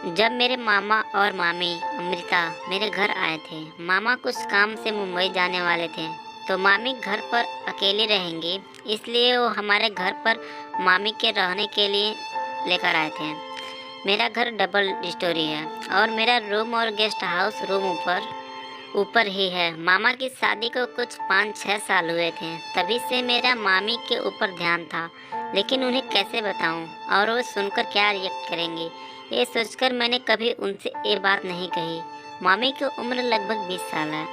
जब मेरे मामा और मामी अमृता मेरे घर आए थे। मामा कुछ काम से मुंबई जाने वाले थे, तो मामी घर पर अकेली रहेंगी, इसलिए वो हमारे घर पर मामी के रहने के लिए लेकर आए थे। मेरा घर डबल स्टोरी है और मेरा रूम और गेस्ट हाउस रूम ऊपर ऊपर ही है। मामा की शादी को कुछ 5-6 साल हुए थे, तभी से मेरा मामी के ऊपर ध्यान था, लेकिन उन्हें कैसे बताऊं और वो सुनकर क्या रिएक्ट करेंगी, ये सोचकर मैंने कभी उनसे ये बात नहीं कही। मामी की उम्र लगभग 20 साल है।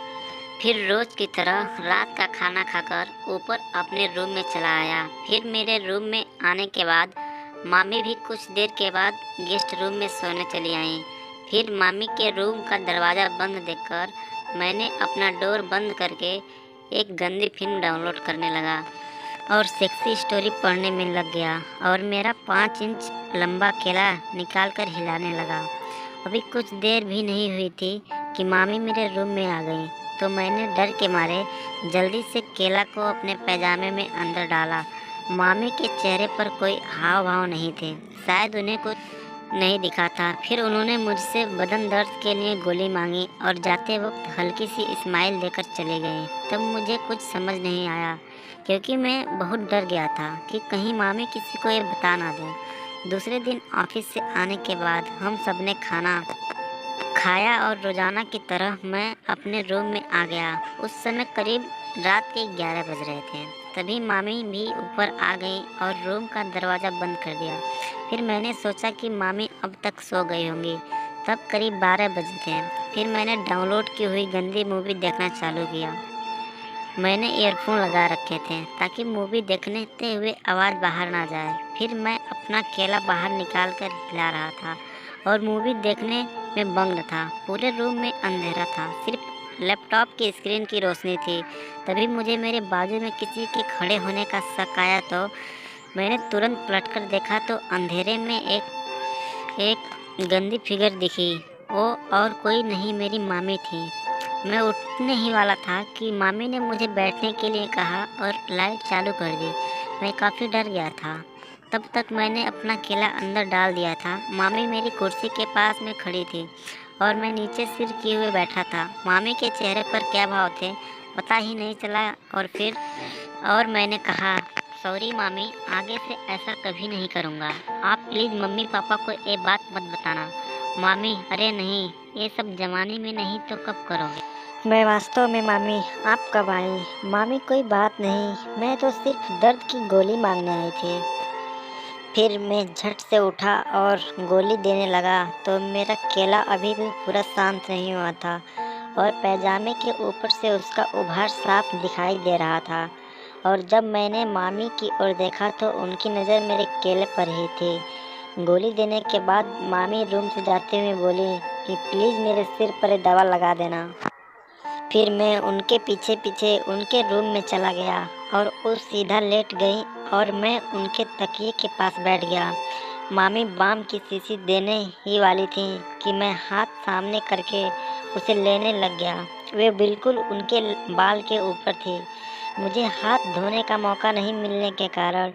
फिर रोज की तरह रात का खाना खाकर ऊपर अपने रूम में चला आया। फिर मेरे रूम में आने के बाद मामी भी कुछ देर के बाद गेस्ट रूम में सोने चली आई। फिर मामी के रूम का दरवाज़ा बंद देखकर मैंने अपना डोर बंद करके एक गंदी फिल्म डाउनलोड करने लगा और सेक्सी स्टोरी पढ़ने में लग गया और मेरा 5 इंच लंबा केला निकाल कर हिलाने लगा। अभी कुछ देर भी नहीं हुई थी कि मामी मेरे रूम में आ गई, तो मैंने डर के मारे जल्दी से केला को अपने पैजामे में अंदर डाला। मामी के चेहरे पर कोई हाव भाव नहीं थे, शायद उन्हें कुछ नहीं दिखा था। फिर उन्होंने मुझसे बदन दर्द के लिए गोली मांगी और जाते वक्त हल्की सी स्माइल देकर चले गए। तब मुझे कुछ समझ नहीं आया, क्योंकि मैं बहुत डर गया था कि कहीं मामी किसी को ये बता ना दें। दूसरे दिन ऑफिस से आने के बाद हम सब ने खाना खाया और रोजाना की तरह मैं अपने रूम में आ गया। उस समय करीब रात के 11 बज रहे थे। तभी मामी भी ऊपर आ गई और रूम का दरवाज़ा बंद कर दिया। फिर मैंने सोचा कि मामी अब तक सो गई होंगी। तब करीब 12 बजे थे। फिर मैंने डाउनलोड की हुई गंदी मूवी देखना चालू किया। मैंने ईयरफोन लगा रखे थे ताकि मूवी देखते हुए आवाज़ बाहर ना जाए। फिर मैं अपना केला बाहर निकाल कर हिला रहा था और मूवी देखने में मग्न था। पूरे रूम में अंधेरा था, सिर्फ लैपटॉप की स्क्रीन की रोशनी थी। तभी मुझे मेरे बाजू में किसी के खड़े होने का शक आया, तो मैंने तुरंत पलटकर देखा तो अंधेरे में एक गंदी फिगर दिखी। वो और कोई नहीं, मेरी मामी थी। मैं उठने ही वाला था कि मामी ने मुझे बैठने के लिए कहा और लाइट चालू कर दी। मैं काफ़ी डर गया था। तब तक मैंने अपना केला अंदर डाल दिया था। मामी मेरी कुर्सी के पास में खड़ी थी और मैं नीचे सिर किए हुए बैठा था। मामी के चेहरे पर क्या भाव थे पता ही नहीं चला। और मैंने कहा, सॉरी मामी, आगे से ऐसा कभी नहीं करूँगा। आप प्लीज़ मम्मी पापा को ये बात मत बताना। मामी, अरे नहीं, ये सब जमाने में नहीं तो कब करोगे। मैं वास्तव में मामी, आप कब आई? मामी, कोई बात नहीं, मैं तो सिर्फ दर्द की गोली मांगने आई थी। फिर मैं झट से उठा और गोली देने लगा तो मेरा केला अभी भी पूरा शांत नहीं हुआ था और पैजामे के ऊपर से उसका उभार साफ दिखाई दे रहा था। और जब मैंने मामी की ओर देखा तो उनकी नज़र मेरे केले पर ही थी। गोली देने के बाद मामी रूम से जाते हुए बोली कि प्लीज़ मेरे सिर पर दवा लगा देना। फिर मैं उनके पीछे पीछे उनके रूम में चला गया और वो सीधा लेट गई और मैं उनके तकिए के पास बैठ गया। मामी बाम की शीशी देने ही वाली थी कि मैं हाथ सामने करके उसे लेने लग गया। वे बिल्कुल उनके बाल के ऊपर थी। मुझे हाथ धोने का मौका नहीं मिलने के कारण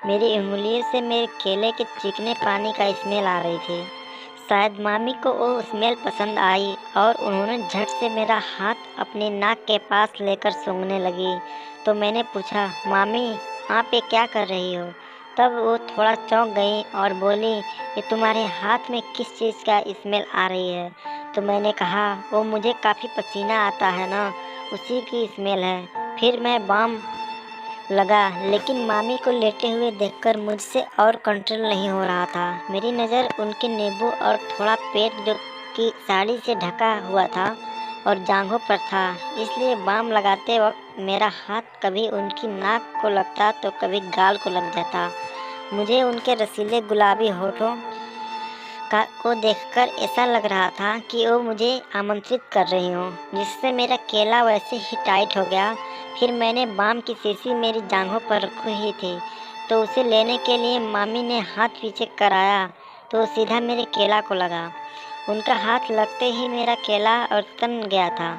मेरी उंगलियों से मेरे केले के चिकने पानी का स्मेल आ रही थी। शायद मामी को वो स्मेल पसंद आई और उन्होंने झट से मेरा हाथ अपनी नाक के पास लेकर सूंघने लगी। तो मैंने पूछा, मामी, आप ये क्या कर रही हो? तब वो थोड़ा चौंक गई और बोली, ये तुम्हारे हाथ में किस चीज़ का स्मेल आ रही है? तो मैंने कहा, वो मुझे काफ़ी पसीना आता है ना, उसी की स्मेल है। फिर मैं बाम लगा, लेकिन मामी को लेटे हुए देखकर मुझसे और कंट्रोल नहीं हो रहा था। मेरी नज़र उनके नींबू और थोड़ा पेट जो कि साड़ी से ढका हुआ था और जांघों पर था, इसलिए बाम लगाते वक्त मेरा हाथ कभी उनकी नाक को लगता तो कभी गाल को लग जाता। मुझे उनके रसीले गुलाबी होठों को देखकर ऐसा लग रहा था कि वो मुझे आमंत्रित कर रही हो, जिससे मेरा केला वैसे ही टाइट हो गया। फिर मैंने बाम की शीशी मेरी जांघों पर रखी ही थी, तो उसे लेने के लिए मामी ने हाथ पीछे कराया तो सीधा मेरे केला को लगा। उनका हाथ लगते ही मेरा केला और तन गया था।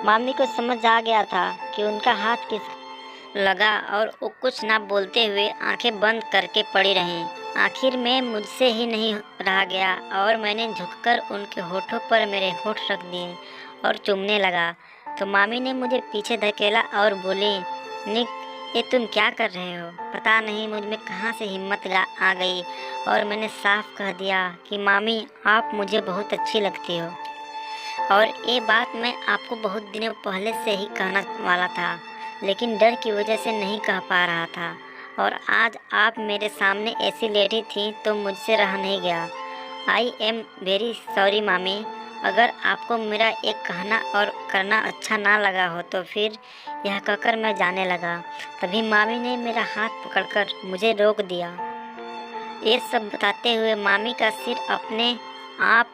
मामी को समझ आ गया था कि उनका हाथ किस लगा और वो कुछ ना बोलते हुए आंखें बंद करके पड़ी रहीं। आखिर में मुझसे ही नहीं रहा गया और मैंने झुककर उनके होठों पर मेरे होठ रख दिए और चूमने लगा। तो मामी ने मुझे पीछे धकेला और बोली, निक, ये तुम क्या कर रहे हो? पता नहीं मुझ में कहाँ से हिम्मत आ गई और मैंने साफ कह दिया कि मामी, आप मुझे बहुत अच्छी लगती हो और ये बात मैं आपको बहुत दिनों पहले से ही कहना वाला था, लेकिन डर की वजह से नहीं कह पा रहा था। और आज आप मेरे सामने ऐसी लेटी थी तो मुझसे रहा नहीं गया। आई एम वेरी सॉरी मामी। अगर आपको मेरा एक कहना और करना अच्छा ना लगा हो तो फिर, यह कहकर मैं जाने लगा। तभी मामी ने मेरा हाथ पकड़कर मुझे रोक दिया। ये सब बताते हुए मामी का सिर अपने आप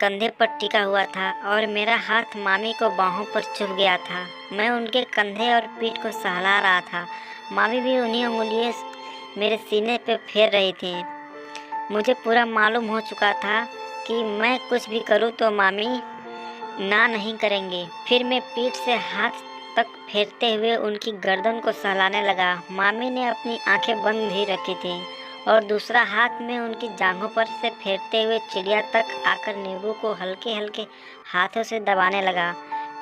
कंधे पर टिका हुआ था और मेरा हाथ मामी को बाहों पर चुभ गया था। मैं उनके कंधे और पीठ को सहला रहा था। मामी भी उन्हीं उंगलियों मेरे सीने पे फेर रही थी। मुझे पूरा मालूम हो चुका था कि मैं कुछ भी करूं तो मामी ना नहीं करेंगे। फिर मैं पीठ से हाथ तक फेरते हुए उनकी गर्दन को सहलाने लगा। मामी ने अपनी आंखें बंद ही रखी थी और दूसरा हाथ में उनकी जांघों पर से फेरते हुए चिड़िया तक आकर नींबू को हल्के हल्के हाथों से दबाने लगा।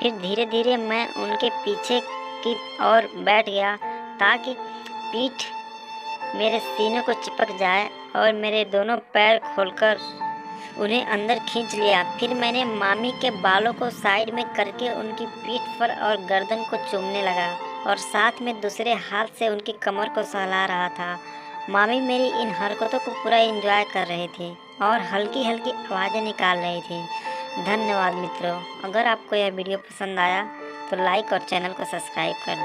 फिर धीरे धीरे मैं उनके पीछे की ओर बैठ गया ताकि पीठ मेरे सीने को चिपक जाए और मेरे दोनों पैर खोलकर उन्हें अंदर खींच लिया। फिर मैंने मामी के बालों को साइड में करके उनकी पीठ पर और गर्दन को चूमने लगा और साथ में दूसरे हाथ से उनकी कमर को सहला रहा था। मामी मेरी इन हरकतों को पूरा एंजॉय कर रही थी और हल्की हल्की आवाज़ें निकाल रही थी। धन्यवाद मित्रों। अगर आपको यह वीडियो पसंद आया तो लाइक और चैनल को सब्सक्राइब कर दें।